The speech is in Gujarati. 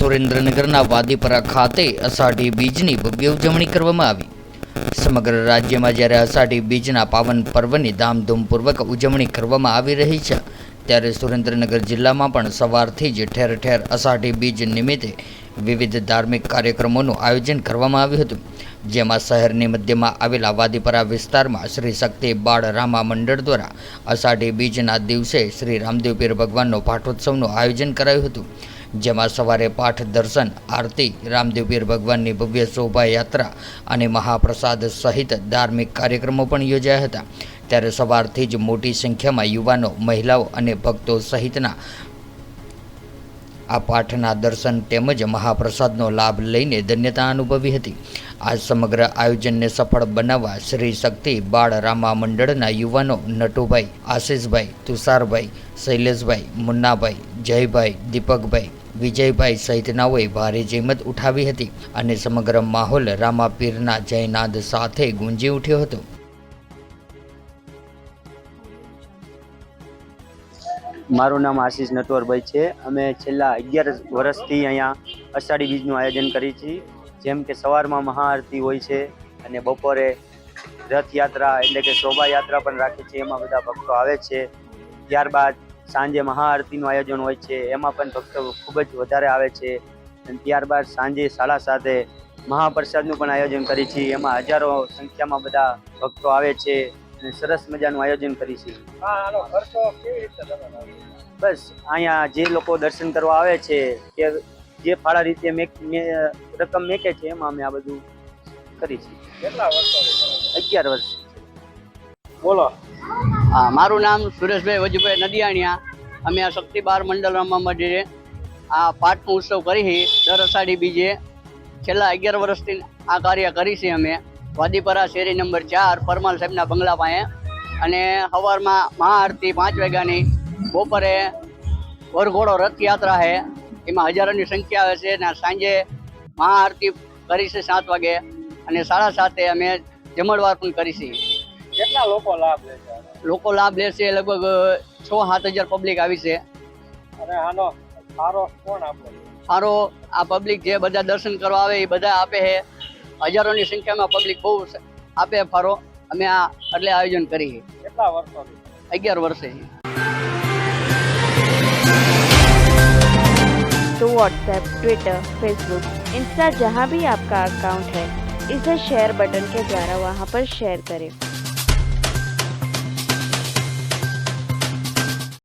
સુરેન્દ્રનગરના વાદીપરા ખાતે અષાઢી બીજની ભવ્ય ઉજવણી કરવામાં આવી। સમગ્ર રાજ્યમાં જ્યારે અષાઢી બીજના પાવન પર્વની ધામધૂમપૂર્વક ઉજવણી કરવામાં આવી રહી છે, ત્યારે સુરેન્દ્રનગર જિલ્લામાં પણ સવારથી જ ઠેર ઠેર અષાઢી બીજ નિમિત્તે વિવિધ ધાર્મિક કાર્યક્રમોનું આયોજન કરવામાં આવ્યું હતું, જેમાં શહેરની મધ્યમાં આવેલા વાદીપરા વિસ્તારમાં શ્રી શક્તિ બાળ રામા મંડળ દ્વારા અષાઢી બીજના દિવસે શ્રી રામદેવ પીર ભગવાનનો પાઠોત્સવનું આયોજન કરાયું હતું, જેમાં સવારે પાઠ દર્શન, આરતી, રામદેવ પીર ભગવાનની ભવ્ય શોભાયાત્રા અને મહાપ્રસાદ સહિત ધાર્મિક કાર્યક્રમો પણ યોજાયા હતા। ત્યારે સવારથી જ મોટી સંખ્યામાં યુવાનો, મહિલાઓ અને ભક્તો સહિતના આ પાઠના દર્શન તેમજ મહાપ્રસાદનો લાભ લઈને ધન્યતા અનુભવી હતી। આ સમગ્ર આયોજનને સફળ બનાવવા શ્રી શક્તિ બાળ રામા મંડળના યુવાનો નટુભાઈ, આશીષભાઈ, તુષારભાઈ, શૈલેષભાઈ, મુન્નાભાઈ, જયભાઈ, દીપકભાઈ, વિજયભાઈ સહિતનાઓએ ભારે જહેમત ઉઠાવી હતી અને સમગ્ર માહોલ રામા પીરના જયનાદ સાથે ગુંજી ઉઠ્યો હતો। મારું નામ આશીષ નટવરભાઈ છે। અમે છેલ્લા 11 વર્ષથી અહીંયા અષાઢી બીજનું આયોજન કરીએ છીએ। જેમ કે સવારમાં મહાઆરતી હોય છે અને બપોરે રથયાત્રા એટલે કે શોભાયાત્રા પણ રાખીએ છીએ, એમાં બધા ભક્તો આવે છે। ત્યારબાદ સાંજે મહાઆરતીનું આયોજન હોય છે, એમાં પણ ભક્તો ખૂબ જ વધારે આવે છે। અને ત્યારબાદ સાંજે 7:30 મહાપ્રસાદનું પણ આયોજન કરીએ છીએ, એમાં હજારો સંખ્યામાં બધા ભક્તો આવે છે અને સરસ મજાનું આયોજન કરીએ છીએ। બસ અહીંયા જે લોકો દર્શન કરવા આવે છે કે જે ફાળા રીતે રકમ મેકે છે, એમાં અમે આ બધું કરીએ છીએ। કેટલા વર્ષો? 11 વર્ષ। બોલો। હા, મારું નામ સુરેશભાઈ વજુભાઈ નદિયાણીયા। અમે આ શક્તિ બાળ મંડળ રામા મંદિરે આ પાઠનો ઉત્સવ કરી દર અષાઢી બીજે છેલ્લા 11 વર્ષથી આ કાર્ય કરી છે। અમે વાદીપરા શેરી નંબર 4 પરમાલ સાહેબના બંગલા પાસે, અને સવારમાં મહાઆરતી 5 વાગ્યાની, બપોરે વરઘોડો રથયાત્રા છે, એમાં હજારોની સંખ્યા આવે છે, અને સાંજે મહાઆરતી કરી છે 7 વાગે, અને 7:30 અમે જમણવાર પણ કરી છે। કેટલા લોકો લાભ લે છે? લોકો લાભ લે છે લગભગ 6-7 હજાર પબ્લિક આવી છે। અને આનો ફાળો કોણ આપે? ફાળો આ પબ્લિક જે બધા દર્શન કરવા આવે એ બધા આપે છે। હજારોની સંખ્યામાં પબ્લિક બહુ આપે ફાળો। અમે આ એટલે આયોજન કરી। કેટલા વર્ષો? 11 વર્ષે। तो व्हाट्सएप, ट्विटर, फेसबुक, इंस्टा जहाँ भी आपका अकाउंट है, इसे शेयर बटन के द्वारा वहाँ पर शेयर करें।